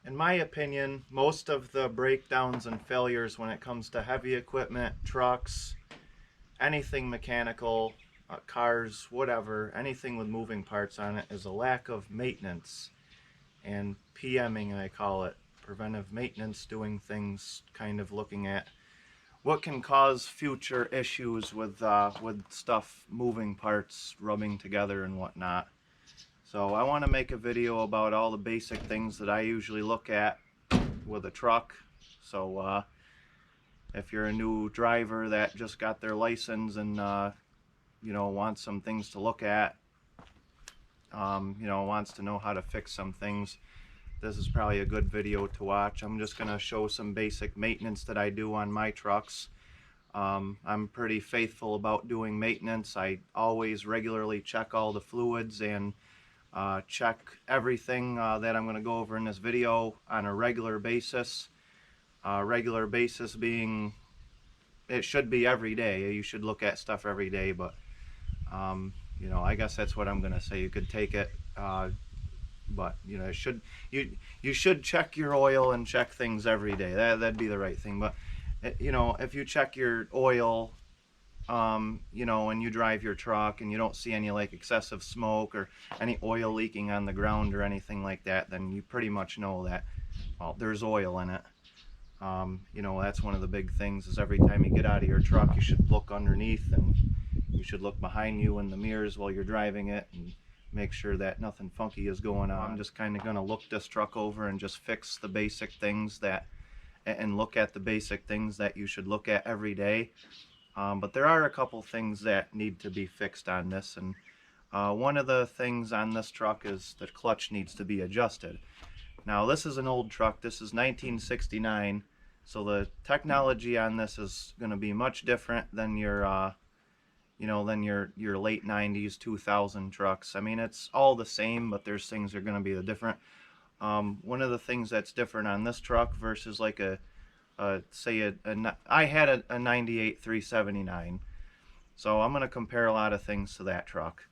In my opinion, most of the breakdowns and failures when it comes to heavy equipment, trucks, anything mechanical, cars, whatever, anything with moving parts on it is a lack of maintenance and PMing, I call it, preventive maintenance, doing things, kind of looking at what can cause future issues with stuff, moving parts, rubbing together and whatnot. So I want to make a video about all the basic things that I usually look at with a truck. So if you're a new driver that just got their license and you know, wants some things to look at, you know, wants to know how to fix some things, this is probably a good video to watch. I'm just going to show some basic maintenance that I do on my trucks. I'm pretty faithful about doing maintenance. I always regularly check all the fluids and check everything that I'm going to go over in this video on a regular basis. Regular basis being, it should be every day. You should look at stuff every day, but you know, I guess that's what I'm going to say. You could take it, but you know, you should check your oil and check things every day. That'd be the right thing. But you know, if you check your oil, you know, when you drive your truck and you don't see any like excessive smoke or any oil leaking on the ground or anything like that, then you pretty much know that, well, there's oil in it. You know, that's one of the big things, is every time you get out of your truck, you should look underneath and you should look behind you in the mirrors while you're driving it and make sure that nothing funky is going on. I'm just kind of going to look this truck over and just fix the basic things that, and look at the basic things that you should look at every day. But there are a couple things that need to be fixed on this, and one of the things on this truck is the clutch needs to be adjusted. Now this is an old truck. This is 1969, so the technology on this is going to be much different than your you know, than your late 90s 2000 trucks. I mean, it's all the same, but there's things that are going to be different. One of the things that's different on this truck versus like say I had a 98 379, so I'm going to compare a lot of things to that truck.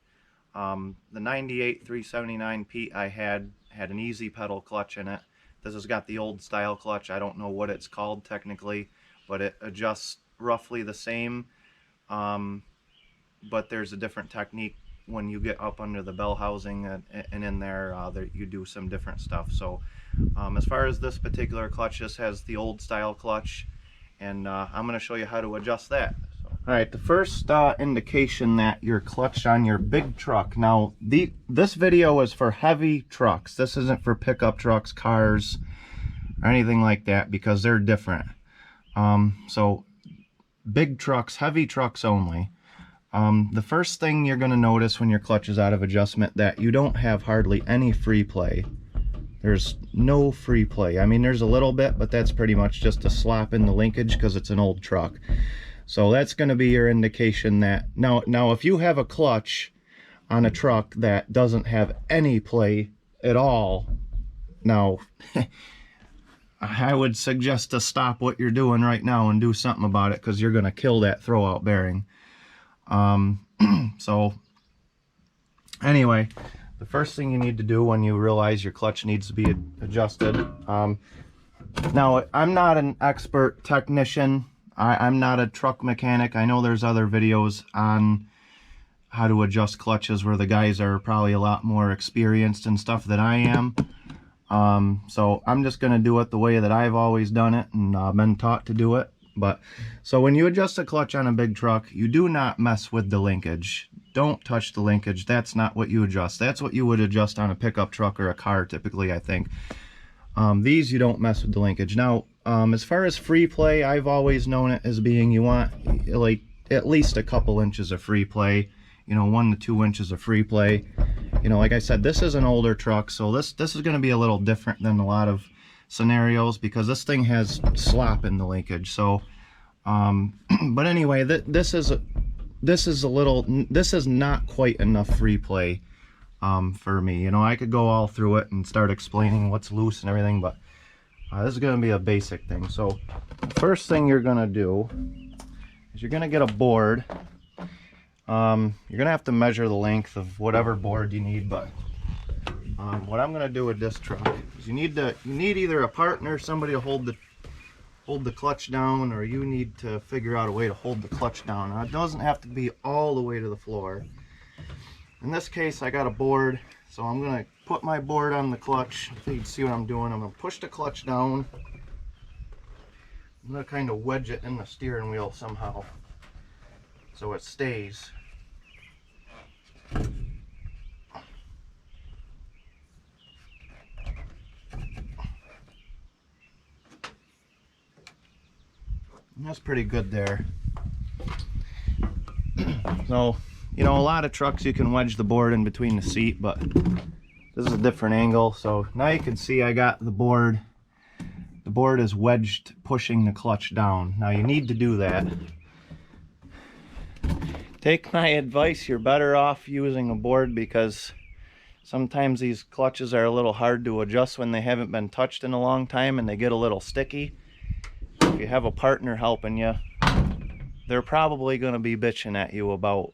The 98 379 Pete I had an easy pedal clutch in it. This has got the old style clutch. I don't know what it's called technically, but it adjusts roughly the same, but there's a different technique when you get up under the bell housing and in there, you do some different stuff. So as far as this particular clutch, this has the old style clutch, and I'm going to show you how to adjust that. Alright, the first indication that your clutch on your big truck, now this video is for heavy trucks. This isn't for pickup trucks, cars, or anything like that, because they're different. So big trucks, heavy trucks only. The first thing you're going to notice when your clutch is out of adjustment, that you don't have hardly any free play. There's no free play. I mean, there's a little bit, but that's pretty much just a slop in the linkage because it's an old truck. So that's going to be your indication that now if you have a clutch on a truck that doesn't have any play at all, now I would suggest to stop what you're doing right now and do something about it, because you're going to kill that throwout bearing. So anyway, the first thing you need to do when you realize your clutch needs to be adjusted, now I'm not an expert technician. I'm not a truck mechanic. I know there's other videos on how to adjust clutches where the guys are probably a lot more experienced and stuff than I am. So I'm just going to do it the way that I've always done it and been taught to do it. But so when you adjust a clutch on a big truck, you do not mess with the linkage. Don't touch the linkage. That's not what you adjust. That's what you would adjust on a pickup truck or a car typically, I think. These, you don't mess with the linkage. Now, as far as free play, I've always known it as being, you want like at least a couple inches of free play, you know, 1 to 2 inches of free play. You know, like I said, this is an older truck, so this is going to be a little different than a lot of scenarios, because this thing has slop in the linkage. So but anyway, this is not quite enough free play for me. You know, I could go all through it and start explaining what's loose and everything, but this is going to be a basic thing. So the first thing you're going to do is you're going to get a board. You're going to have to measure the length of whatever board you need, but What I'm gonna do with this truck is you need either a partner, somebody to hold the clutch down, or you need to figure out a way to hold the clutch down. Now, it doesn't have to be all the way to the floor. In this case, I got a board, so I'm gonna put my board on the clutch so you can see what I'm doing. I'm gonna push the clutch down. I'm gonna kind of wedge it in the steering wheel somehow so it stays. And that's pretty good there. So, you know, a lot of trucks you can wedge the board in between the seat, but this is a different angle. So now you can see I got the board. The board is wedged, pushing the clutch down. Now you need to do that. Take my advice, you're better off using a board, because sometimes these clutches are a little hard to adjust when they haven't been touched in a long time and they get a little sticky. If you have a partner helping you, they're probably going to be bitching at you about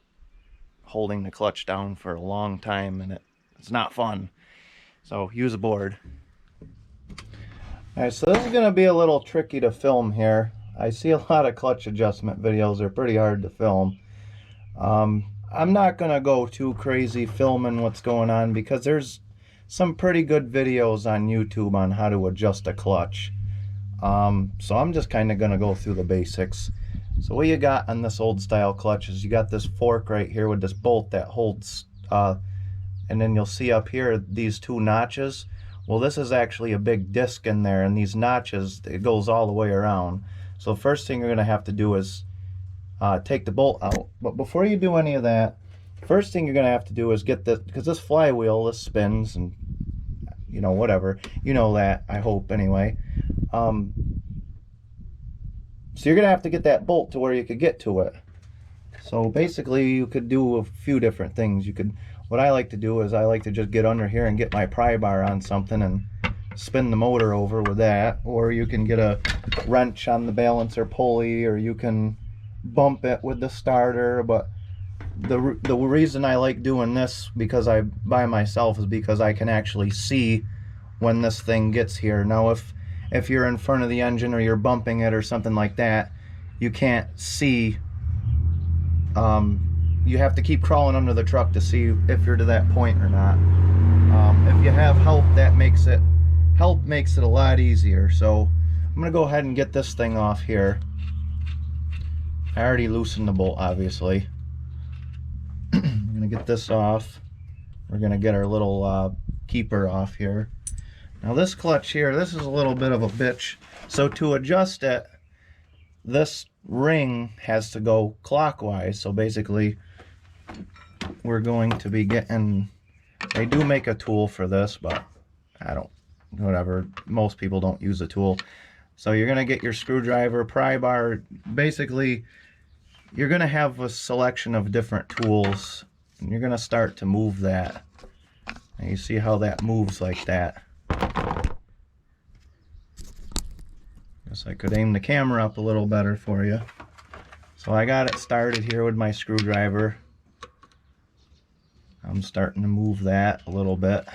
holding the clutch down for a long time, and it's not fun. So use a board. Alright, so this is going to be a little tricky to film here. I see a lot of clutch adjustment videos. They're pretty hard to film. I'm not going to go too crazy filming what's going on, because there's some pretty good videos on YouTube on how to adjust a clutch. So I'm just kind of going to go through the basics. So what you got on this old style clutch is you got this fork right here with this bolt that holds, and then you'll see up here these two notches. Well, this is actually a big disc in there, and these notches, it goes all the way around. So first thing you're going to have to do is take the bolt out. But before you do any of that, first thing you're going to have to do is get this, because this flywheel, this spins, and you know, whatever. You know that, I hope, anyway. So you're going to have to get that bolt to where you could get to it. So basically you could do a few different things. What I like to do is I like to just get under here and get my pry bar on something and spin the motor over with that. Or you can get a wrench on the balancer pulley, or you can bump it with the starter. But the reason I like doing this by myself is because I can actually see when this thing gets here. Now if you're in front of the engine or you're bumping it or something like that, you can't see. You have to keep crawling under the truck to see if you're to that point or not. If you have help, help makes it a lot easier. So I'm gonna go ahead and get this thing off here. I already loosened the bolt, obviously. I'm gonna get this off. We're gonna get our little keeper off here. Now this clutch here, this is a little bit of a bitch. So to adjust it, this ring has to go clockwise. So basically we're going to be getting, they do make a tool for this, but whatever, most people don't use a tool. So you're going to get your screwdriver, pry bar. Basically you're going to have a selection of different tools, and you're going to start to move that. And you see how that moves like that. Guess I could aim the camera up a little better for you. So I got it started here with my screwdriver. I'm starting to move that a little bit.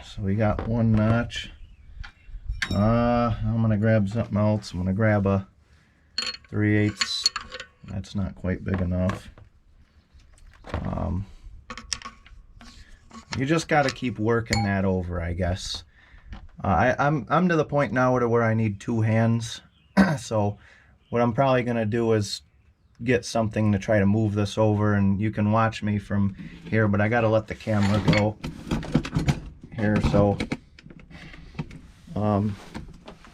So we got one notch. I'm gonna grab something else. I'm gonna grab a 3/8. That's not quite big enough. You just got to keep working that over, I guess. I'm to the point now where I need two hands. So what I'm probably gonna do is get something to try to move this over, and you can watch me from here, but I got to let the camera go here. So all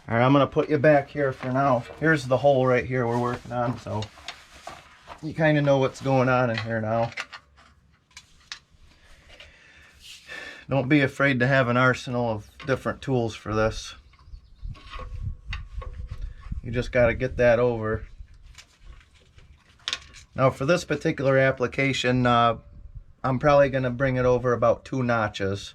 right, I'm gonna put you back here for now. Here's the hole right here we're working on, so you kind of know what's going on in here now. Don't be afraid to have an arsenal of different tools for this. You just got to get that over. Now for this particular application, I'm probably going to bring it over about 2 notches.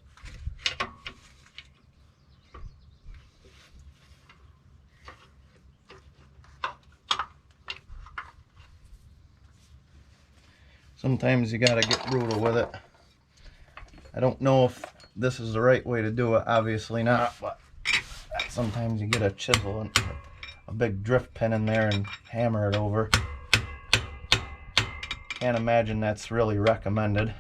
Sometimes you gotta get brutal with it. I don't know if this is the right way to do it, obviously not, but sometimes you get a chisel and a big drift pin in there and hammer it over. Can't imagine that's really recommended.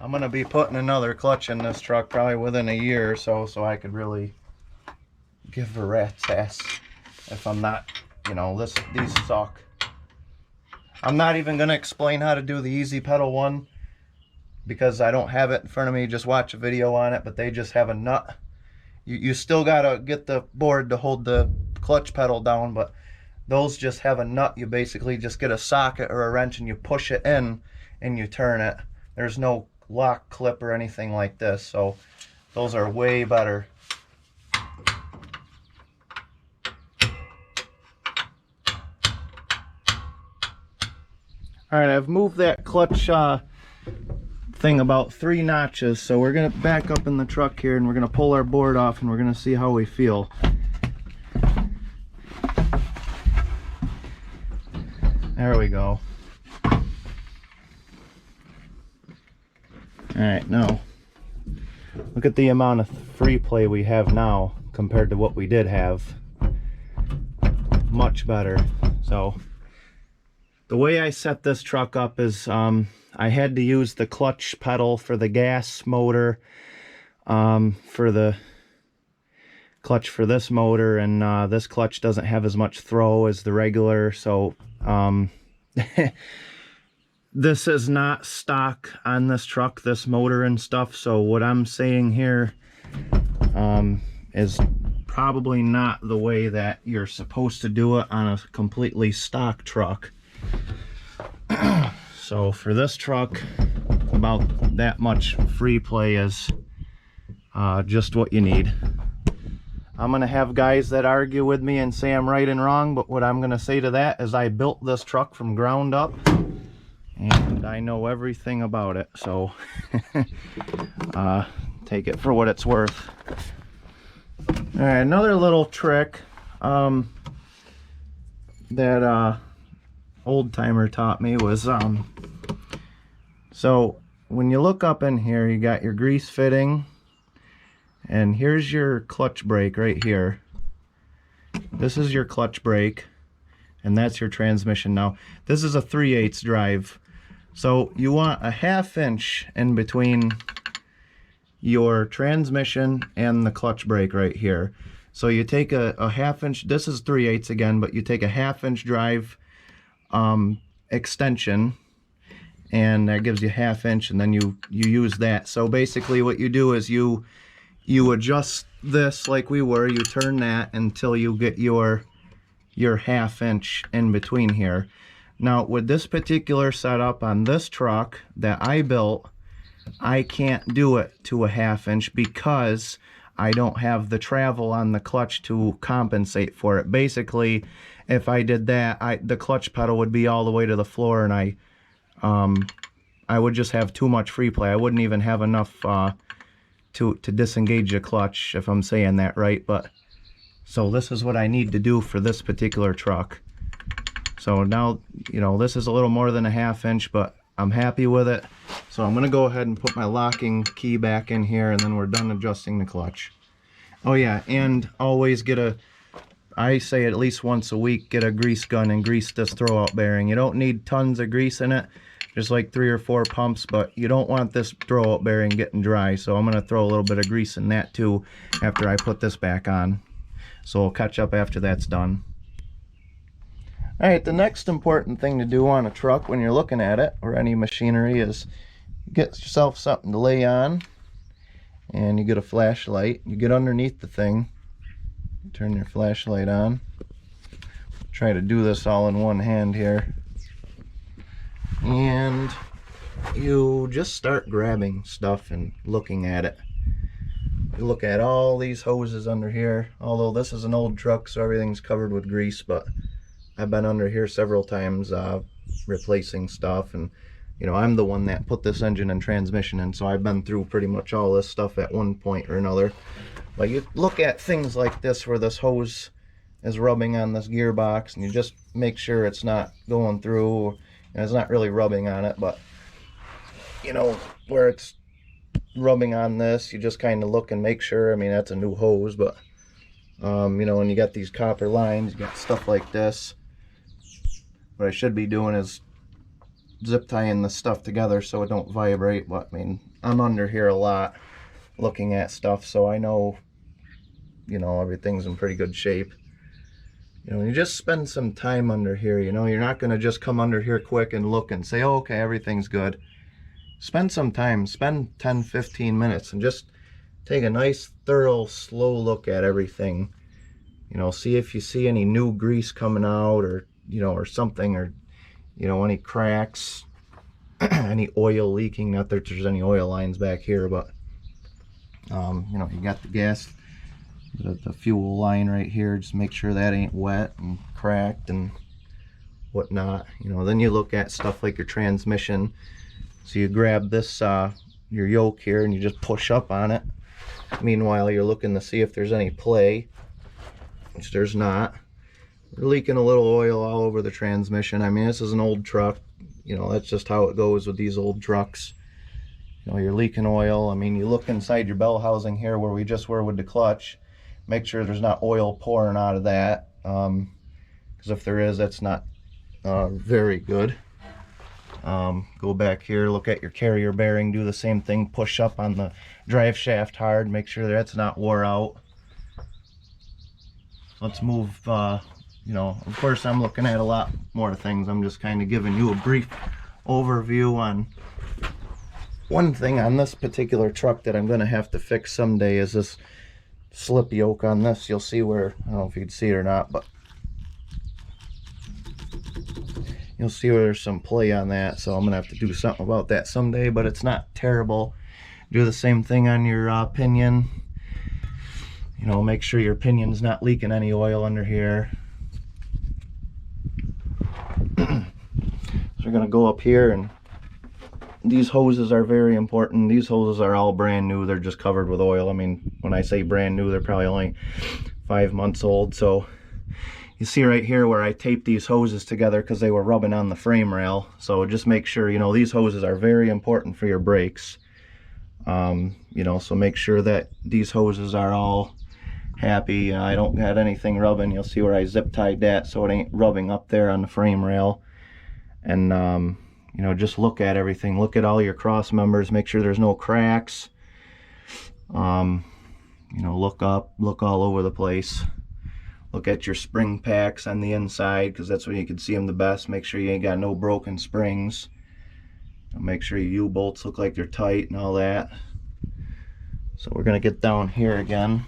I'm gonna be putting another clutch in this truck probably within a year or so, so I could really give a rat's ass if I'm not, you know, these suck. I'm not even gonna explain how to do the Easy Pedal one because I don't have it in front of me. Just watch a video on it, but they just have a nut. You still gotta get the board to hold the clutch pedal down, but those just have a nut. You basically just get a socket or a wrench and you push it in and you turn it. There's no lock clip or anything like this, so those are way better. Alright, I've moved that clutch thing about 3 notches, so we're going to back up in the truck here and we're going to pull our board off and we're going to see how we feel. There we go. Alright, now look at the amount of free play we have now compared to what we did have. Much better. So the way I set this truck up is I had to use the clutch pedal for the gas motor, for the clutch for this motor, and this clutch doesn't have as much throw as the regular, so this is not stock on this truck, this motor and stuff, so what I'm saying here is probably not the way that you're supposed to do it on a completely stock truck. So for this truck, about that much free play is just what you need. I'm gonna have guys that argue with me and say I'm right and wrong, but what I'm gonna say to that is I built this truck from ground up and I know everything about it, so take it for what it's worth. All right, another little trick that old timer taught me was so when you look up in here, you got your grease fitting, and here's your clutch brake right here. This is your clutch brake, and that's your transmission. Now this is a 3/8 drive, so you want a 1/2 inch in between your transmission and the clutch brake right here. So you take a 1/2 inch, this is 3/8 again, but you take a 1/2 inch drive extension, and that gives you 1/2 inch, and then you use that. So basically what you do is you adjust this like we were, you turn that until you get your 1/2 inch in between here. Now with this particular setup on this truck that I built, I can't do it to a 1/2 inch because I don't have the travel on the clutch to compensate for it. Basically, if I did that, the clutch pedal would be all the way to the floor, and I would just have too much free play. I wouldn't even have enough to disengage the clutch, if I'm saying that right. But so this is what I need to do for this particular truck. So now, you know, this is a little more than a 1/2 inch, but I'm happy with it. So I'm gonna go ahead and put my locking key back in here, and then we're done adjusting the clutch. Oh yeah, and always I say at least once a week, get a grease gun and grease this throwout bearing. You don't need tons of grease in it, just like 3 or 4 pumps, but you don't want this throwout bearing getting dry. So I'm gonna throw a little bit of grease in that too after I put this back on. So we'll catch up after that's done. All right, the next important thing to do on a truck when you're looking at it, or any machinery, is get yourself something to lay on, and you get a flashlight. You get underneath the thing, turn your flashlight on. Try to do this all in one hand here. And you just start grabbing stuff and looking at it. You look at all these hoses under here, although this is an old truck, so everything's covered with grease, but I've been under here several times replacing stuff, and you know, I'm the one that put this engine and transmission in, so I've been through pretty much all this stuff at one point or another. But you look at things like this where this hose is rubbing on this gearbox, and you just make sure it's not going through, and it's not really rubbing on it, but you know, where it's rubbing on this, you just kind of look and make sure. I mean, that's a new hose, but you know, when you got these copper lines, you got stuff like this. What I should be doing is zip tying this stuff together so it don't vibrate. But I mean, I'm under here a lot looking at stuff, so I know, you know, everything's in pretty good shape. You know, you just spend some time under here. You know, you're not going to just come under here quick and look and say, oh, okay, everything's good. Spend some time, spend 10-15 minutes, and just take a nice, thorough, slow look at everything. You know, see if you see any new grease coming out, or, you know, or something, or, you know, any cracks, any oil leaking. Not that there's any oil lines back here, but, you know, you got the gas, the fuel line right here. Just make sure that ain't wet and cracked and whatnot. You know, then you look at stuff like your transmission. So you grab this, your yoke here, and you just push up on it. Meanwhile, you're looking to see if there's any play, which there's not. We're leaking a little oil all over the transmission. I mean, this is an old truck. You know, that's just how it goes with these old trucks. You know, you're leaking oil. I mean, you look inside your bell housing here where we just were with the clutch. Make sure there's not oil pouring out of that. Because if there is, that's not very good. Go back here, look at your carrier bearing, do the same thing, push up on the drive shaft hard, make sure that's not wore out. Let's move, you know, of course I'm looking at a lot more things. I'm just kind of giving you a brief overview on one thing on this particular truck that I'm going to have to fix someday is this slip yoke on this. You'll see where, I don't know if you can see it or not, but you'll see where there's some play on that, so I'm gonna have to do something about that someday, but it's not terrible. Do the same thing on your pinion. You know, make sure your pinion's not leaking any oil under here. So we're gonna go up here, and these hoses are very important. These hoses are all brand new. They're just covered with oil. I mean, when I say brand new, they're probably only 5 months old. So you see right here where I taped these hoses together because they were rubbing on the frame rail. So just make sure, you know, these hoses are very important for your brakes. You know, so make sure that these hoses are all happy. I don't got anything rubbing. You'll see where I zip tied that so it ain't rubbing up there on the frame rail. And, you know, just look at everything. Look at all your cross members. Make sure there's no cracks. You know, look up, look all over the place. Look at your spring packs on the inside, because that's when you can see them the best. Make sure you ain't got no broken springs. Make sure your U-bolts look like they're tight and all that. So we're gonna get down here again.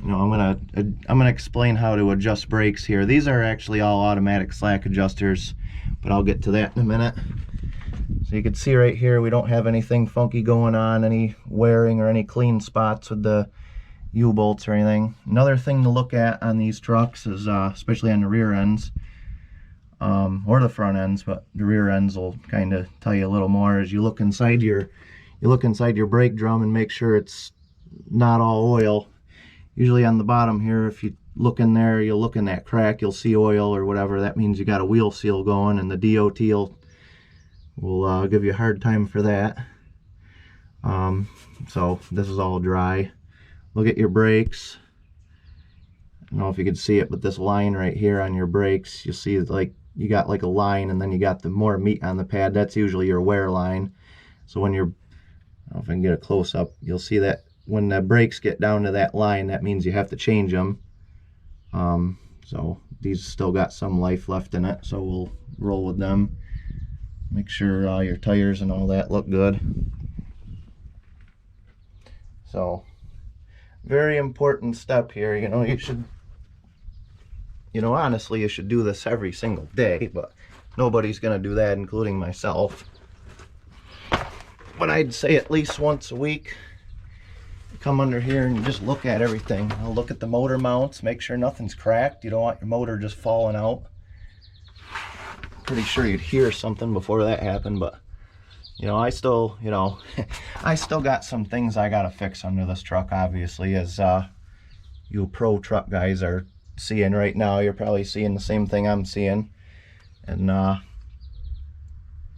You know, I'm gonna explain how to adjust brakes here. These are actually all automatic slack adjusters, but I'll get to that in a minute. So you can see right here we don't have anything funky going on, any wearing or any clean spots with the U-bolts or anything. Another thing to look at on these trucks is, especially on the rear ends, or the front ends, but the rear ends will kind of tell you a little more, is you look inside your brake drum and make sure it's not all oil. Usually on the bottom here, if you look in there, you'll look in that crack, you'll see oil or whatever. That means you got a wheel seal going, and the DOT will give you a hard time for that. So this is all dry. Look at your brakes. I don't know if you can see it, but this line right here on your brakes, you see like you got like a line, and then you got the more meat on the pad. That's usually your wear line. So when you're, I don't know if I can get a close up, you'll see that when the brakes get down to that line, that means you have to change them. So these still got some life left in it, so we'll roll with them. Make sure all your tires and all that look good. So very important step here. You know, you should, you know, honestly, you should do this every single day, but nobody's gonna do that, including myself. But I'd say at least once a week, come under here and just look at everything. I'll look at the motor mounts, make sure nothing's cracked. You don't want your motor just falling out. Pretty sure you'd hear something before that happened, but you know, I still, you know, I still got some things I gotta fix under this truck, obviously, as you pro truck guys are seeing right now. You're probably seeing the same thing I'm seeing. And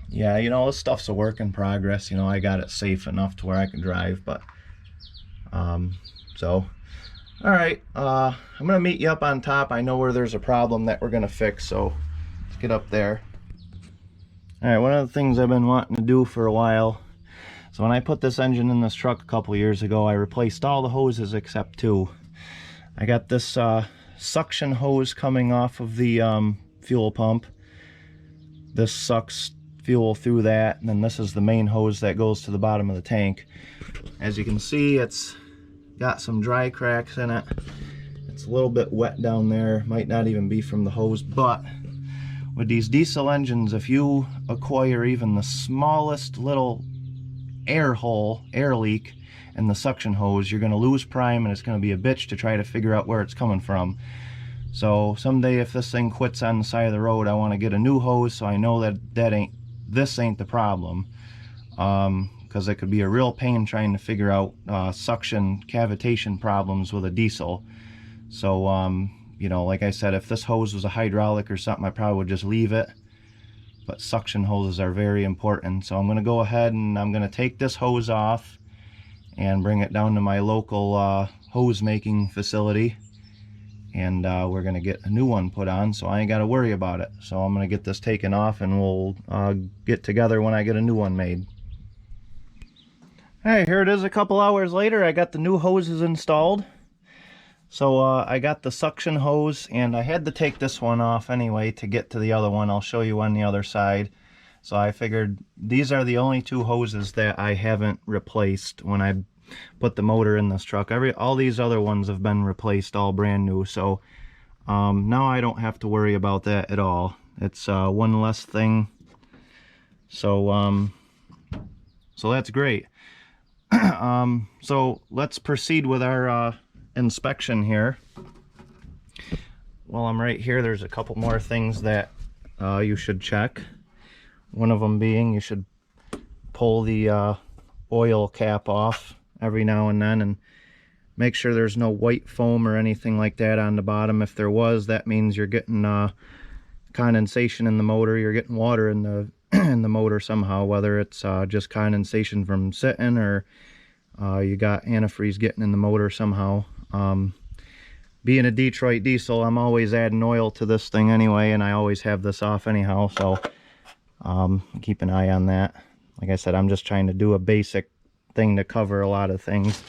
yeah, you know, this stuff's a work in progress. You know, I got it safe enough to where I can drive, but so all right, I'm gonna meet you up on top. I know where there's a problem that we're gonna fix, so let's get up there. All right, one of the things I've been wanting to do for a while, so when I put this engine in this truck a couple years ago, I replaced all the hoses except two. I got this suction hose coming off of the fuel pump. This sucks fuel through that, and then this is the main hose that goes to the bottom of the tank. As you can see, it's got some dry cracks in it. It's a little bit wet down there. Might not even be from the hose, but with these diesel engines, if you acquire even the smallest little air hole, air leak in the suction hose, you're going to lose prime, and it's going to be a bitch to try to figure out where it's coming from. So someday if this thing quits on the side of the road, I want to get a new hose so I know that this ain't the problem. Because it could be a real pain trying to figure out suction cavitation problems with a diesel. So you know, like I said, if this hose was a hydraulic or something, I probably would just leave it. But suction hoses are very important. So I'm going to go ahead and I'm going to take this hose off and bring it down to my local hose making facility. And we're going to get a new one put on, so I ain't got to worry about it. So I'm going to get this taken off, and we'll get together when I get a new one made. Hey, here it is a couple hours later. I got the new hoses installed. So I got the suction hose, and I had to take this one off anyway to get to the other one. I'll show you on the other side. So I figured these are the only two hoses that I haven't replaced when I put the motor in this truck. All these other ones have been replaced, all brand new. So now I don't have to worry about that at all. It's one less thing. So so that's great. So let's proceed with our inspection here. While I'm right here, there's a couple more things that you should check. One of them being you should pull the oil cap off every now and then and make sure there's no white foam or anything like that on the bottom. If there was, that means you're getting condensation in the motor. You're getting water in the in the motor somehow, whether it's just condensation from sitting or you got antifreeze getting in the motor somehow. Being a Detroit diesel, I'm always adding oil to this thing anyway, and I always have this off anyhow, so keep an eye on that. Like I said, I'm just trying to do a basic thing to cover a lot of things,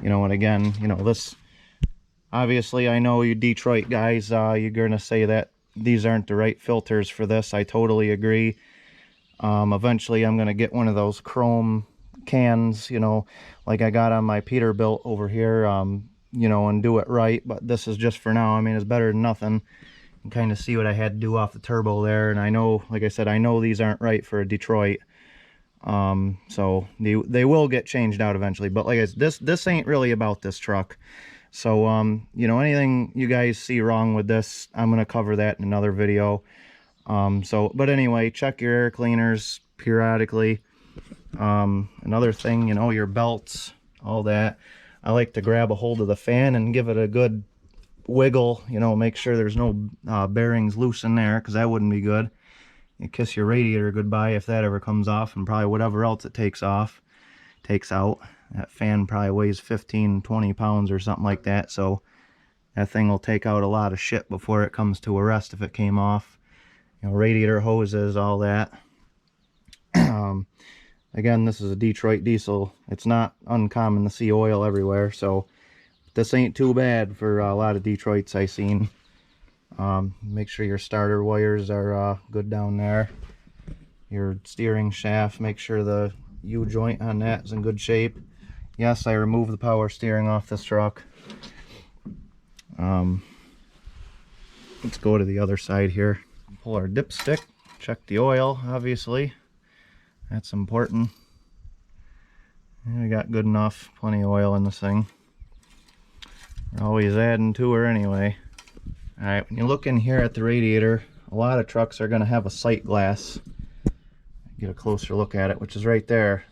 you know. And again, you know, this obviously, I know you Detroit guys, you're gonna say that these aren't the right filters for this. I totally agree. Eventually I'm gonna get one of those chrome cans, you know, like I got on my Peterbilt over here, you know, and do it right. But this is just for now. I mean, it's better than nothing. You can kind of see what I had to do off the turbo there, and I know, like I said, I know these aren't right for a Detroit. So they will get changed out eventually, but like I said, this ain't really about this truck. So you know, anything you guys see wrong with this, I'm gonna cover that in another video. But anyway, check your air cleaners periodically. Another thing, you know, your belts, all that. I like to grab a hold of the fan and give it a good wiggle, you know, make sure there's no bearings loose in there, because that wouldn't be good. You kiss your radiator goodbye if that ever comes off, and probably whatever else it takes out. That fan probably weighs 15-20 pounds or something like that, so that thing will take out a lot of shit before it comes to a rest if it came off. You know, radiator hoses, all that. Again, this is a Detroit diesel. It's not uncommon to see oil everywhere, so this ain't too bad for a lot of Detroits I've seen. Make sure your starter wires are good down there. Your steering shaft, make sure the U-joint on that is in good shape. Yes, I removed the power steering off this truck. Let's go to the other side here. Pull our dipstick, check the oil, obviously. That's important. We got good enough, plenty of oil in this thing. We're always adding to her anyway. Alright, when you look in here at the radiator, a lot of trucks are going to have a sight glass. Get a closer look at it, which is right there.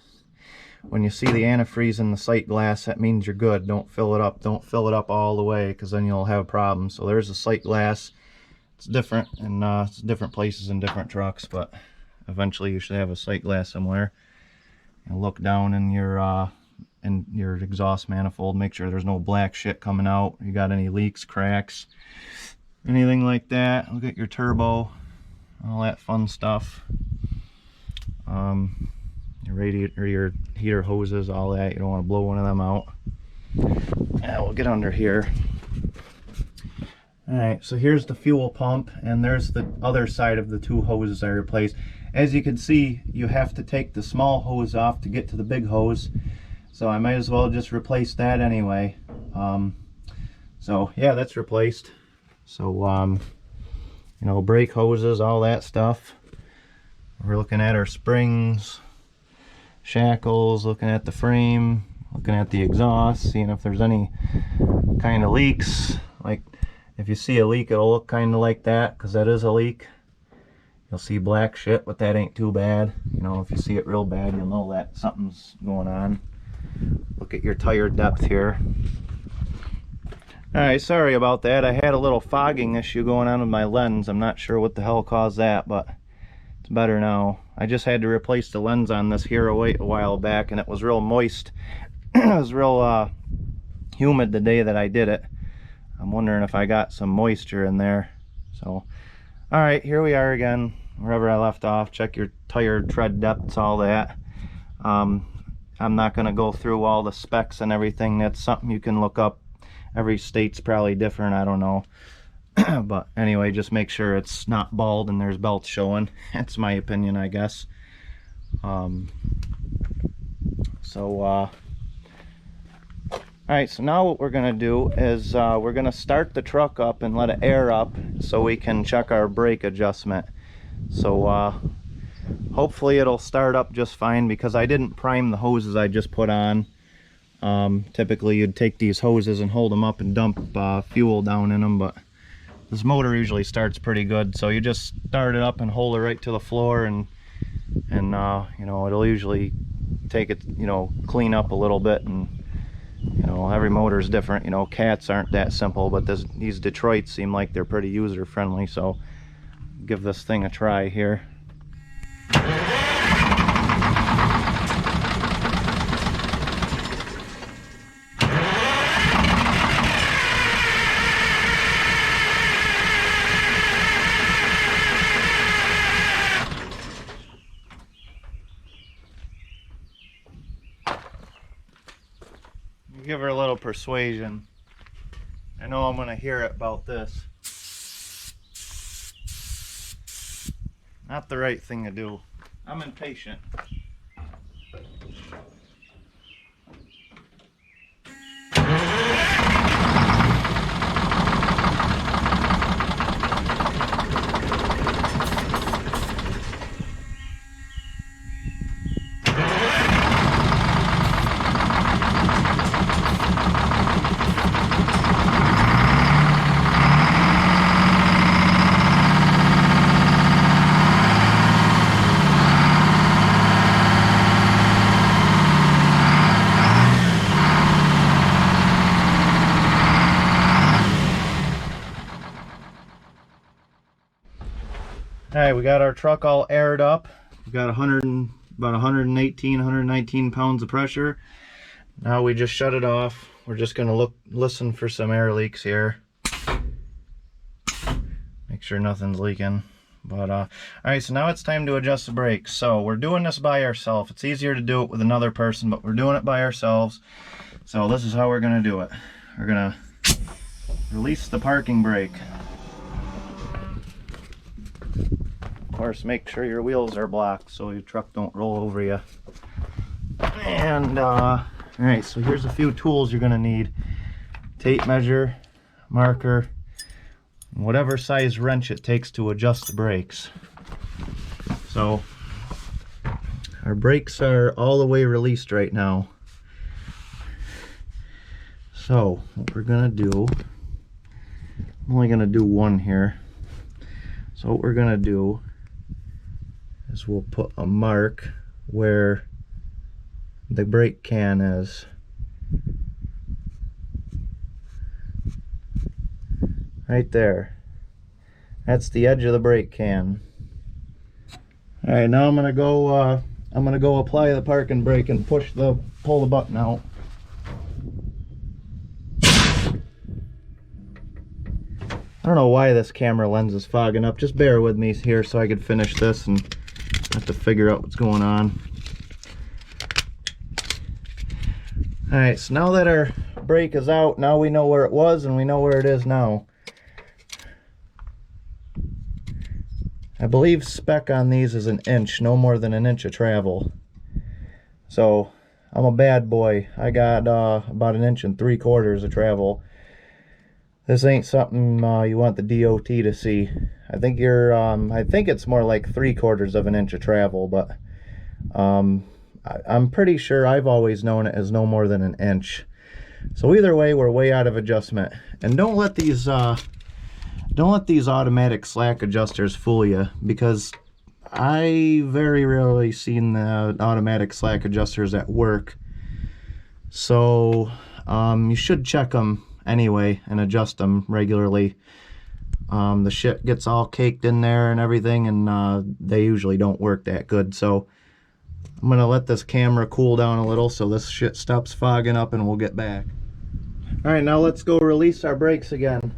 when you see the antifreeze in the sight glass, that means you're good. Don't fill it up. Don't fill it up all the way, because then you'll have problems. So there's the sight glass. It's different, and it's different places in different trucks, but eventually you should have a sight glass somewhere. And look down in your exhaust manifold. Make sure there's no black shit coming out. You got any leaks, cracks, anything like that. Look at your turbo, all that fun stuff. Your radiator, your heater hoses, all that. You don't want to blow one of them out. Yeah, we'll get under here. Alright, so here's the fuel pump, and there's the other side of the two hoses I replaced. As you can see, you have to take the small hose off to get to the big hose, so I might as well just replace that anyway. So yeah, that's replaced. So you know, brake hoses, all that stuff. We're looking at our springs, shackles, looking at the frame, looking at the exhaust, seeing if there's any kind of leaks. Like, if you see a leak, it'll look kind of like that, because that is a leak. You'll see black shit, but that ain't too bad. You know, if you see it real bad, you'll know that something's going on. Look at your tire depth here. Alright, sorry about that. I had a little fogging issue going on with my lens. I'm not sure what the hell caused that, but it's better now. I just had to replace the lens on this Hero 8 a while back, and it was real moist. It was real humid the day that I did it. I'm wondering if I got some moisture in there. So, alright, here we are again, wherever I left off. Check your tire tread depths, all that. I'm not going to go through all the specs and everything. That's something you can look up. Every state's probably different, I don't know. But anyway, just make sure it's not bald and there's belts showing. That's my opinion, I guess. Alright, so now what we're going to do is we're going to start the truck up and let it air up so we can check our brake adjustment. So hopefully it'll start up just fine, because I didn't prime the hoses I just put on. Typically you'd take these hoses and hold them up and dump fuel down in them, but this motor usually starts pretty good. So you just start it up and hold it right to the floor, and you know, it'll usually take it, you know, clean up a little bit. And you know, every motor is different. You know, cats aren't that simple, but these Detroits seem like they're pretty user friendly. So give this thing a try here. Give her a little persuasion. I know I'm gonna hear it about this. Not the right thing to do. I'm impatient. Alright, we got our truck all aired up. We got about 119 pounds of pressure. Now we just shut it off. We're just gonna listen for some air leaks here. Make sure nothing's leaking. But alright, so now it's time to adjust the brakes. So we're doing this by ourselves. It's easier to do it with another person, but we're doing it by ourselves. So this is how we're gonna do it. We're gonna release the parking brake. Of course, make sure your wheels are blocked so your truck don't roll over you. And alright, so here's a few tools you're gonna need. Tape measure, marker, whatever size wrench it takes to adjust the brakes. So our brakes are all the way released right now. So what we're gonna do, I'm only gonna do one here. So what we're gonna do is we'll put a mark where the brake can is. Right there. That's the edge of the brake can. All right, now I'm gonna go apply the parking brake and pull the button out. I don't know why this camera lens is fogging up. Just bear with me here so I can finish this and have to figure out what's going on. All right, so now that our brake is out, now we know where it was and we know where it is now. I believe spec on these is 1 inch, no more than 1 inch of travel. So I'm a bad boy. I got about 1 3/4 inches of travel. This ain't something you want the DOT to see. I think I think it's more like 3/4 of an inch of travel, but I'm pretty sure I've always known it as no more than 1 inch. So either way, we're way out of adjustment. And don't let these automatic slack adjusters fool you, because I very rarely seen the automatic slack adjusters at work. So you should check them anyway and adjust them regularly. The shit gets all caked in there and everything, and they usually don't work that good. So I'm gonna let this camera cool down a little so this shit stops fogging up, and we'll get back. All right, now let's go release our brakes again.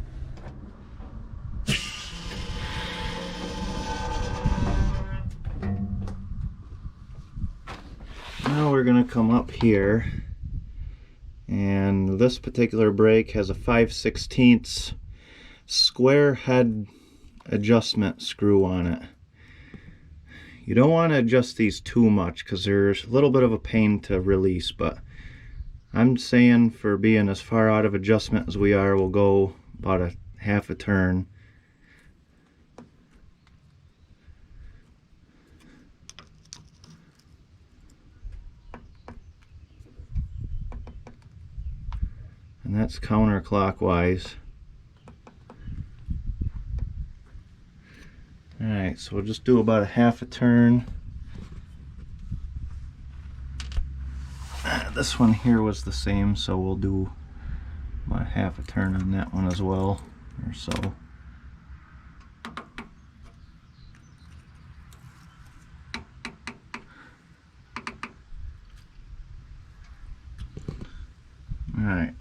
Now we're gonna come up here, and this particular brake has a 5/16 square head adjustment screw on it. You don't want to adjust these too much because they're a little bit of a pain to release, but I'm saying for being as far out of adjustment as we are, we'll go about a half a turn. And that's counterclockwise. Alright, so we'll just do about a half a turn. This one here was the same, so we'll do about half a turn on that one as well, or so. Alright.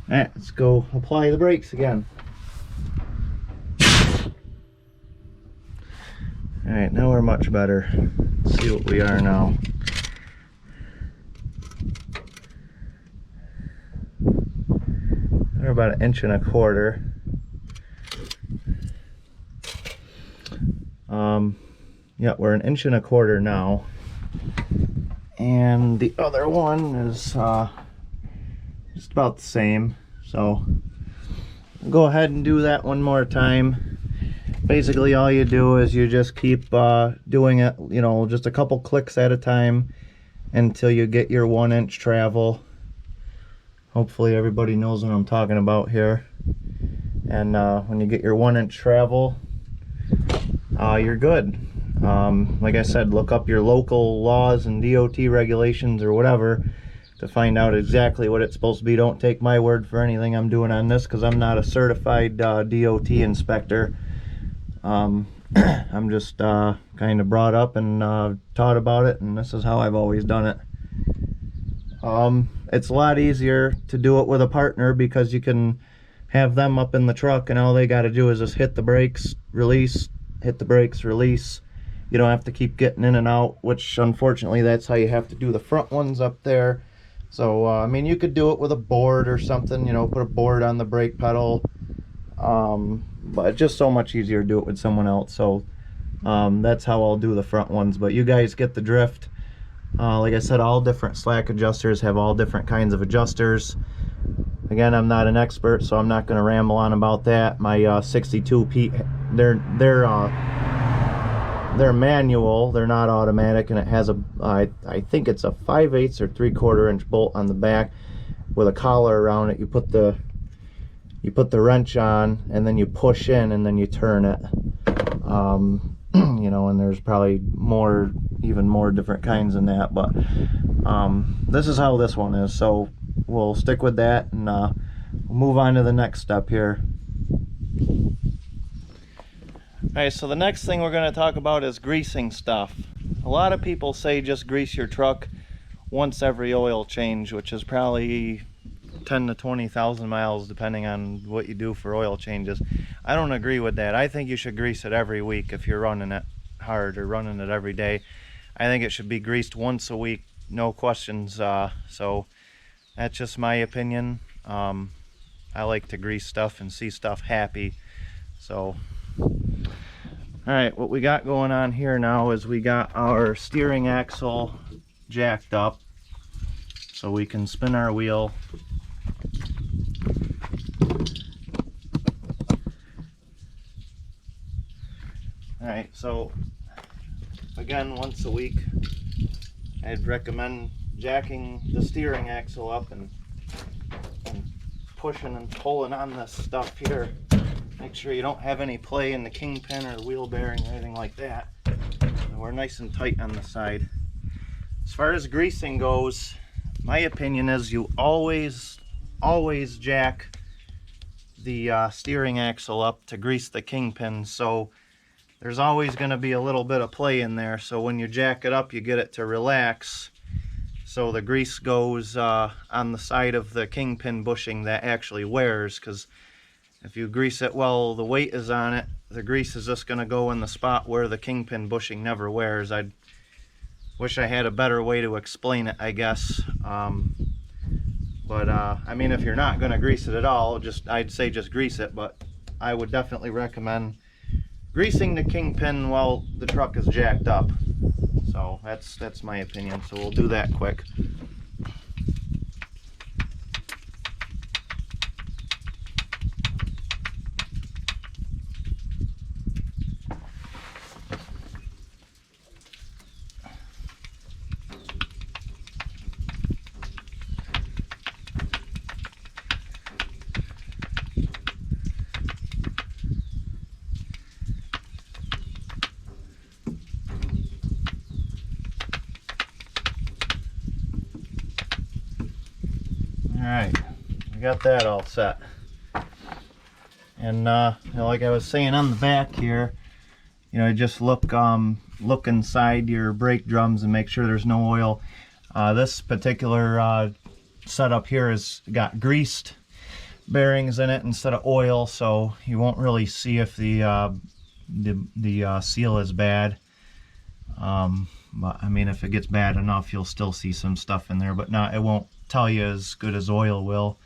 Alright, let's go apply the brakes again. Alright, now we're much better. Let's see what we are now. We're about 1.25 inches. Yeah, we're 1.25 inches now. And the other one is just about the same. So go ahead and do that one more time. Basically all you do is you just keep doing it, you know, just a couple clicks at a time until you get your 1 inch travel. Hopefully everybody knows what I'm talking about here. And when you get your 1 inch travel, you're good. Like I said, look up your local laws and DOT regulations or whatever to find out exactly what it's supposed to be. Don't take my word for anything I'm doing on this, because I'm not a certified DOT inspector. I'm just kind of brought up and taught about it, and this is how I've always done it. It's a lot easier to do it with a partner, because you can have them up in the truck and all they got to do is just hit the brakes, release, hit the brakes, release. You don't have to keep getting in and out, which unfortunately that's how you have to do the front ones up there. So I mean, you could do it with a board or something, you know, put a board on the brake pedal, but it's just so much easier to do it with someone else. So that's how I'll do the front ones, but you guys get the drift. Like I said, all different slack adjusters have all different kinds of adjusters. Again, I'm not an expert, so I'm not going to ramble on about that. My 62P, they're manual, they're not automatic, and it has a I think it's a 5/8 or 3/4 inch bolt on the back with a collar around it. You put the wrench on, and then you push in, and then you turn it. You know, and there's probably more even more different kinds than that, but this is how this one is. So we'll stick with that, and we'll move on to the next step here. Alright, so the next thing we're going to talk about is greasing stuff. A lot of people say just grease your truck once every oil change, which is probably 10 to 20,000 miles depending on what you do for oil changes. I don't agree with that. I think you should grease it every week if you're running it hard or running it every day. I think it should be greased once a week, no questions. So that's just my opinion. I like to grease stuff and see stuff happy. So alright, what we got going on here now is we got our steering axle jacked up so we can spin our wheel. Alright, so again, once a week I'd recommend jacking the steering axle up and pushing and pulling on this stuff here. Make sure you don't have any play in the kingpin or the wheel bearing or anything like that. We're nice and tight on the side. As far as greasing goes, my opinion is you always jack the steering axle up to grease the kingpin, so there's always going to be a little bit of play in there. So when you jack it up, you get it to relax, so the grease goes on the side of the kingpin bushing that actually wears, because if you grease it while the weight is on it, the grease is just going to go in the spot where the kingpin bushing never wears. I wish I had a better way to explain it, I guess. But I mean, if you're not going to grease it at all, I'd say just grease it, but I would definitely recommend greasing the kingpin while the truck is jacked up. So that's my opinion. So we'll do that quick. Alright, we got that all set. And you know, like I was saying on the back here, you know, just look inside your brake drums and make sure there's no oil. This particular setup here has got greased bearings in it instead of oil, so you won't really see if the seal is bad. But I mean, if it gets bad enough, you'll still see some stuff in there, but not, it won't tell you as good as oil will.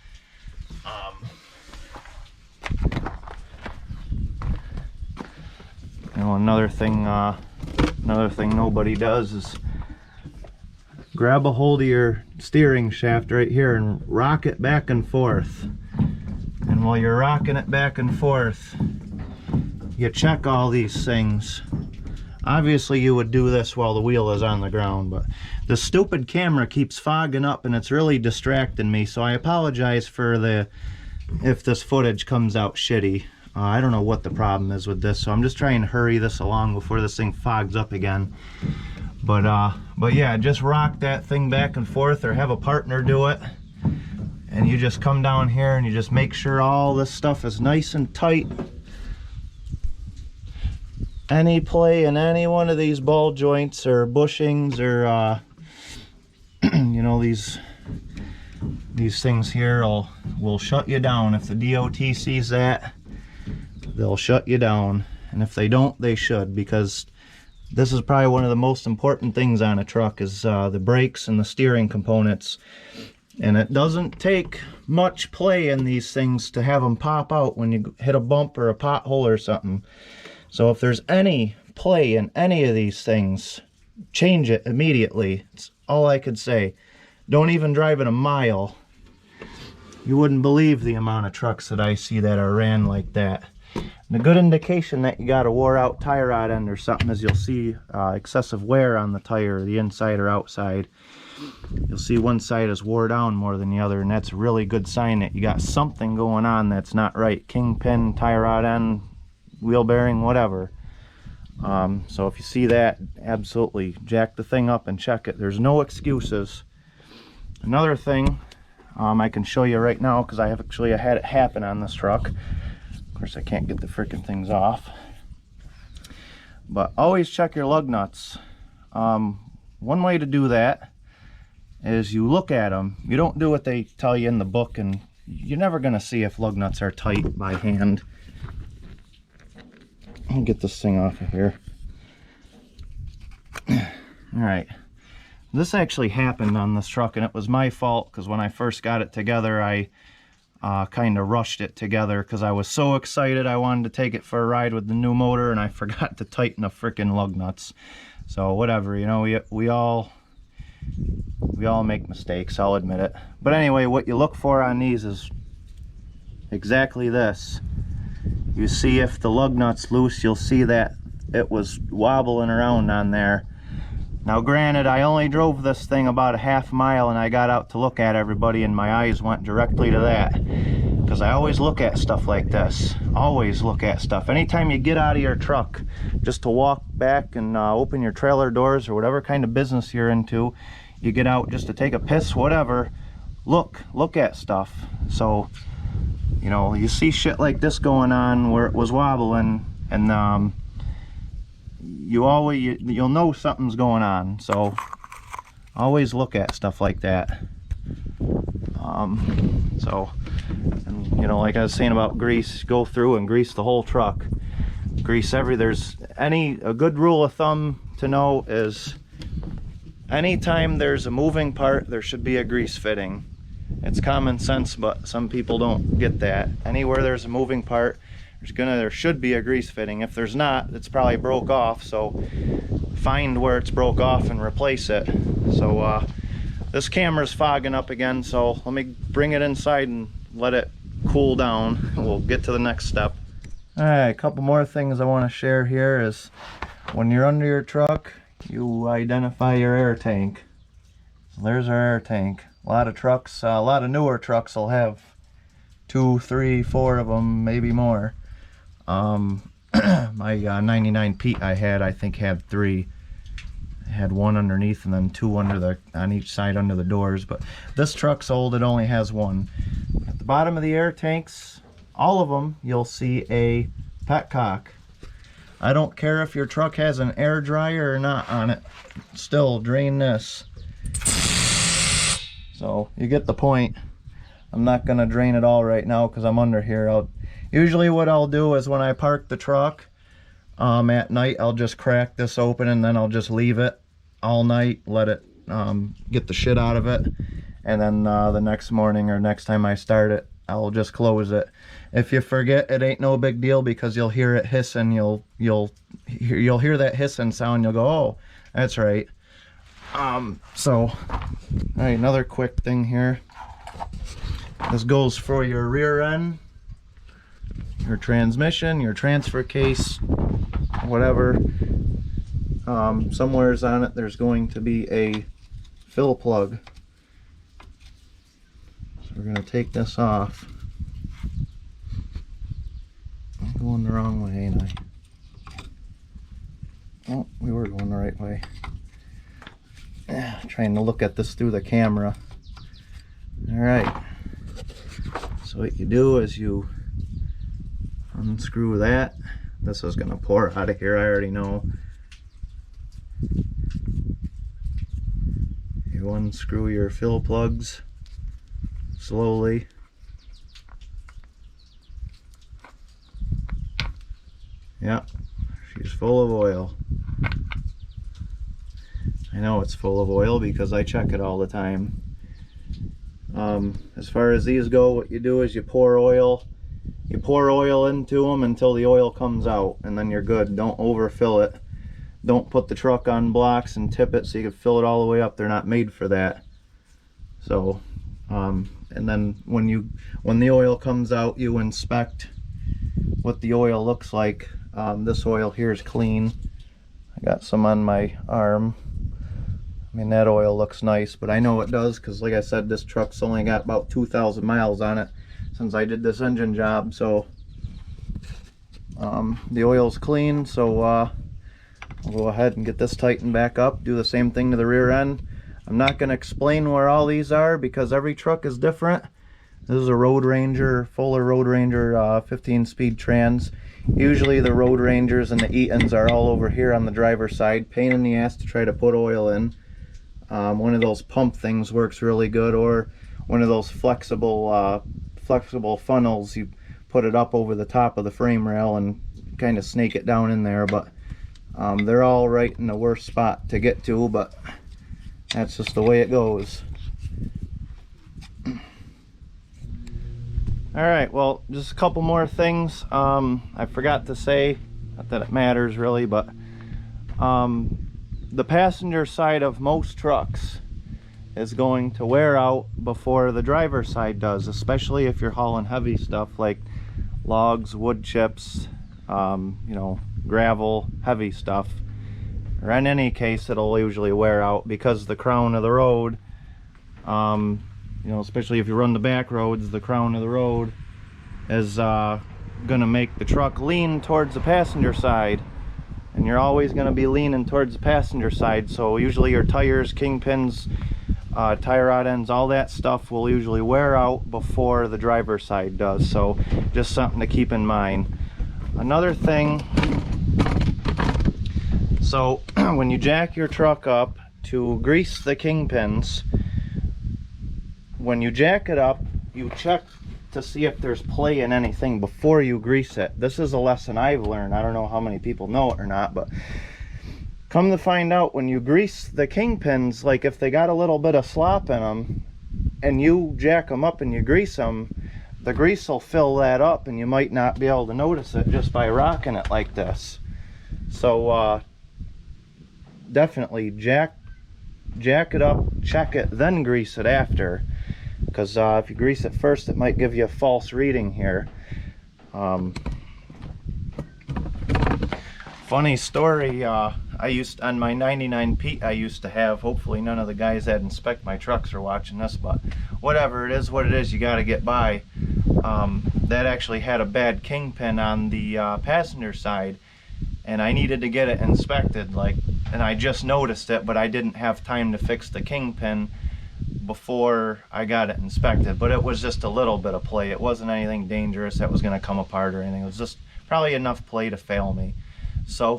You know, another thing nobody does is grab a hold of your steering shaft right here and rock it back and forth. And while you're rocking it back and forth, you check all these things. Obviously you would do this while the wheel is on the ground, but the stupid camera keeps fogging up and it's really distracting me, so I apologize for if this footage comes out shitty. I don't know what the problem is with this, so I'm just trying to hurry this along before this thing fogs up again. But yeah, just rock that thing back and forth, or have a partner do it. And you just come down here and you just make sure all this stuff is nice and tight. Any play in any one of these ball joints or bushings or you know, these things here will shut you down. If the DOT sees that, they'll shut you down, and if they don't, they should, because this is probably one of the most important things on a truck is the brakes and the steering components. And it doesn't take much play in these things to have them pop out when you hit a bump or a pothole or something. So if there's any play in any of these things, change it immediately. It's all I could say. Don't even drive it a mile. You wouldn't believe the amount of trucks that I see that are ran like that. And a good indication that you got a wore out tie rod end or something is you'll see excessive wear on the tire, the inside or outside. You'll see one side is wore down more than the other, and that's a really good sign that you got something going on that's not right. Kingpin, tie rod end, wheel bearing, whatever. So if you see that, absolutely jack the thing up and check it. There's no excuses. Another thing I can show you right now, because I have actually had it happen on this truck. Of course, I can't get the freaking things off. But always check your lug nuts. One way to do that is you look at them. You don't do what they tell you in the book, and you're never going to see if lug nuts are tight by hand. I'll get this thing off of here. Alright. This actually happened on this truck, and it was my fault, because when I first got it together, I kind of rushed it together because I was so excited I wanted to take it for a ride with the new motor, and I forgot to tighten the freaking lug nuts. So whatever, you know, we all make mistakes, I'll admit it. But anyway, what you look for on these is exactly this. You see if the lug nut's loose, you'll see that it was wobbling around on there. Now granted, I only drove this thing about a half mile, and I got out to look at everybody, and my eyes went directly to that. Because I always look at stuff like this. Always look at stuff. Anytime you get out of your truck just to walk back and open your trailer doors or whatever kind of business you're into, you get out just to take a piss, whatever, look at stuff. So, you know, you see shit like this going on where it was wobbling, and you'll know something's going on. So always look at stuff like that. And you know, like I was saying about grease, go through and grease the whole truck. Grease a good rule of thumb to know is anytime there's a moving part, there should be a grease fitting. It's common sense, but some people don't get that. Anywhere there's a moving part, there should be a grease fitting. If there's not, it's probably broke off, so find where it's broke off and replace it. So this camera's fogging up again, so let me bring it inside and let it cool down. We'll get to the next step. Alright, a couple more things I want to share here is when you're under your truck, you identify your air tank. There's our air tank. A lot of trucks, a lot of newer trucks will have 2, 3, 4 of them, maybe more. My 99 Pete I think had 3. I had 1 underneath and then 2 on each side under the doors, but this truck's old, it only has 1. At the bottom of the air tanks, all of them, you'll see a petcock. I don't care if your truck has an air dryer or not on it, still drain this. So you get the point. I'm not gonna drain it all right now because I'm under here. Usually what I'll do is when I park the truck at night, I'll just crack this open and then I'll just leave it all night, let it get the shit out of it, and then the next morning or next time I start it, I'll just close it. If you forget, it ain't no big deal because you'll hear it hiss, and you'll hear that hissing sound. You'll go, oh, that's right. So, all right, another quick thing here. This goes for your rear end, your transmission, your transfer case, whatever. Somewhere's on it there's going to be a fill plug. So we're going to take this off. I'm going the wrong way, ain't I? Oh, we were going the right way. Trying to look at this through the camera. Alright, so what you do is you unscrew that. This is going to pour out of here, I already know. You unscrew your fill plugs slowly. Yeah, she's full of oil. I know it's full of oil because I check it all the time. As far as these go, what you do is you pour oil into them until the oil comes out, and then you're good. Don't overfill it. Don't put the truck on blocks and tip it so you can fill it all the way up. They're not made for that. So and then when the oil comes out, you inspect what the oil looks like. This oil here is clean. I got some on my arm. I mean, that oil looks nice, but I know it does because, like I said, this truck's only got about 2,000 miles on it since I did this engine job. So the oil's clean, so I'll go ahead and get this tightened back up, do the same thing to the rear end. I'm not going to explain where all these are because every truck is different. This is a Road Ranger, Fuller Road Ranger 15-speed trans. Usually the Road Rangers and the Eatons are all over here on the driver's side. Pain in the ass to try to put oil in. One of those pump things works really good, or one of those flexible funnels. You put it up over the top of the frame rail and kind of snake it down in there, but they're all right in the worst spot to get to, but that's just the way it goes. Alright, well, just a couple more things I forgot to say, not that it matters really, but the passenger side of most trucks is going to wear out before the driver's side does, especially if you're hauling heavy stuff like logs, wood chips, you know, gravel, heavy stuff. Or in any case, it'll usually wear out because the crown of the road, you know, especially if you run the back roads, the crown of the road is gonna make the truck lean towards the passenger side, and you're always gonna be leaning towards the passenger side. So usually your tires, kingpins, tie rod ends, all that stuff will usually wear out before the driver's side does. So just something to keep in mind. Another thing, so when you jack your truck up to grease the kingpins, when you jack it up, you check to see if there's play in anything before you grease it. This is a lesson I've learned. I don't know how many people know it or not, but come to find out, when you grease the kingpins, like if they got a little bit of slop in them and you jack them up and you grease them, the grease will fill that up and you might not be able to notice it just by rocking it like this. So definitely jack it up, check it, then grease it after. Because if you grease it first, it might give you a false reading here. Funny story, on my 99 Pete I used to have, hopefully none of the guys that inspect my trucks are watching this, but whatever, it is what it is, you got to get by. That actually had a bad kingpin on the passenger side, and I needed to get it inspected, and I just noticed it, but I didn't have time to fix the kingpin before I got it inspected. But it was just a little bit of play. It wasn't anything dangerous that was going to come apart or anything. It was just probably enough play to fail me. So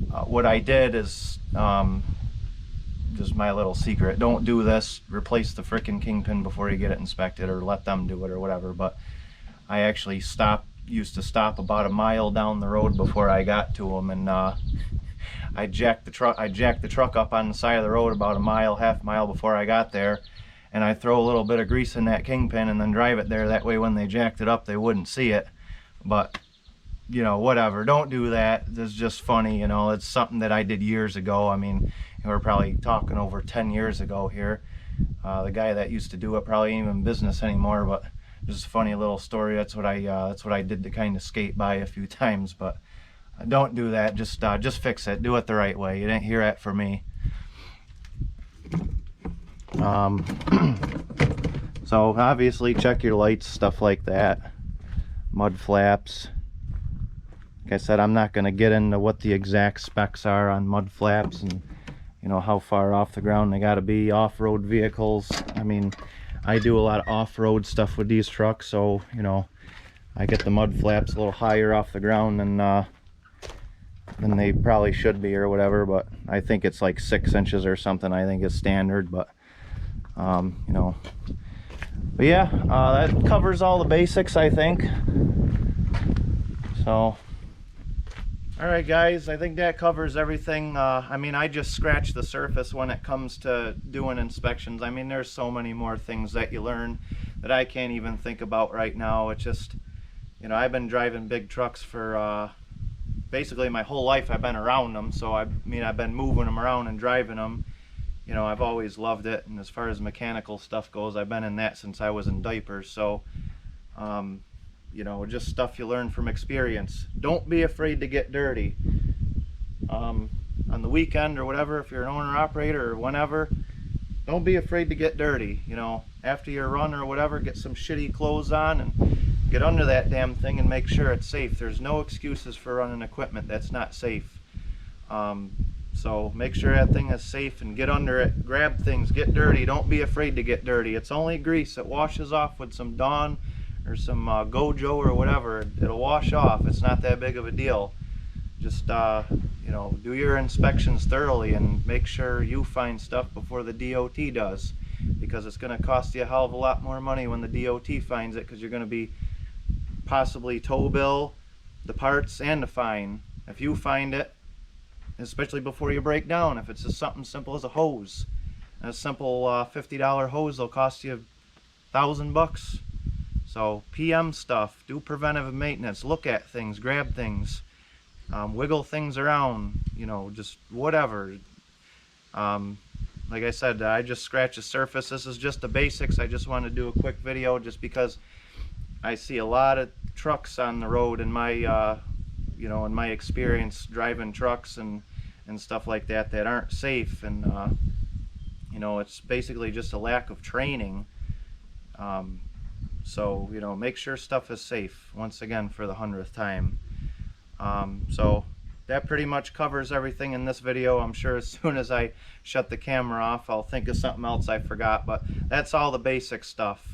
what I did is, just my little secret, don't do this, replace the frickin' kingpin before you get it inspected, or let them do it or whatever. But I actually used to stop about a mile down the road before I got to them, and I jacked the truck up on the side of the road about a mile, half mile before I got there, and I throw a little bit of grease in that kingpin and then drive it there. That way when they jacked it up, they wouldn't see it. But you know, whatever, don't do that. It's just funny, you know. It's something that I did years ago. I mean, we're probably talking over 10 years ago here. The guy that used to do it probably ain't even in business anymore, but just a funny little story. That's what I did to kind of skate by a few times. But don't do that. Just fix it. Do it the right way. You didn't hear that from me. So obviously check your lights, stuff like that. Mud flaps. Like I said, I'm not going to get into what the exact specs are on mud flaps and, you know, how far off the ground they got to be. Off-road vehicles, I mean, I do a lot of off-road stuff with these trucks, so, you know, I get the mud flaps a little higher off the ground than they probably should be or whatever, but I think it's like 6 inches or something. I think it's standard, but you know, but yeah, that covers all the basics, I think. So alright guys, I think that covers everything. I mean, I just scratched the surface when it comes to doing inspections. I mean, there's so many more things that you learn that I can't even think about right now. It's just, you know, I've been driving big trucks for basically my whole life. I've been around them, so I mean, I've been moving them around and driving them. You know, I've always loved it, and as far as mechanical stuff goes, I've been in that since I was in diapers. So you know, just stuff you learn from experience. Don't be afraid to get dirty. On the weekend or whatever, if you're an owner operator or whenever, don't be afraid to get dirty. You know, after your run or whatever, get some shitty clothes on and get under that damn thing and make sure it's safe. There's no excuses for running equipment that's not safe. So make sure that thing is safe and get under it, grab things, get dirty. Don't be afraid to get dirty. It's only grease. It washes off with some Dawn or some Gojo or whatever. It'll wash off. It's not that big of a deal. Just you know, do your inspections thoroughly and make sure you find stuff before the DOT does, because it's going to cost you a hell of a lot more money when the DOT finds it, because you're going to be possibly tow bill, the parts, and the fine if you find it, especially before you break down. If it's just something simple as a hose, a simple $50 hose will cost you $1,000. So PM stuff, do preventive maintenance, look at things, grab things, wiggle things around, you know, just whatever. Like I said, I just scratched the surface. This is just the basics. I just wanted to do a quick video just because I see a lot of trucks on the road in my you know, in my experience driving trucks and stuff like that aren't safe, and you know, it's basically just a lack of training. So you know, make sure stuff is safe, once again, for the 100th time. So that pretty much covers everything in this video. I'm sure as soon as I shut the camera off, I'll think of something else I forgot, but that's all the basic stuff.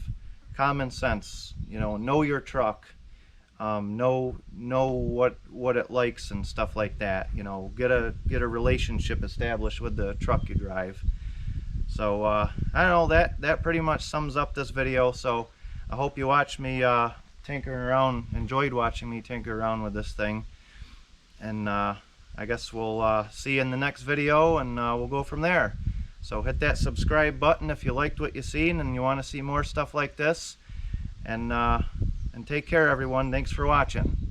Common sense, you know your truck, know what it likes and stuff like that. You know, get a relationship established with the truck you drive. So I don't know, that pretty much sums up this video. So I hope you watch me tinkering around, enjoyed watching me tinker around with this thing, and I guess we'll see you in the next video, and we'll go from there. So hit that subscribe button if you liked what you seen and you want to see more stuff like this, and take care, everyone. Thanks for watching.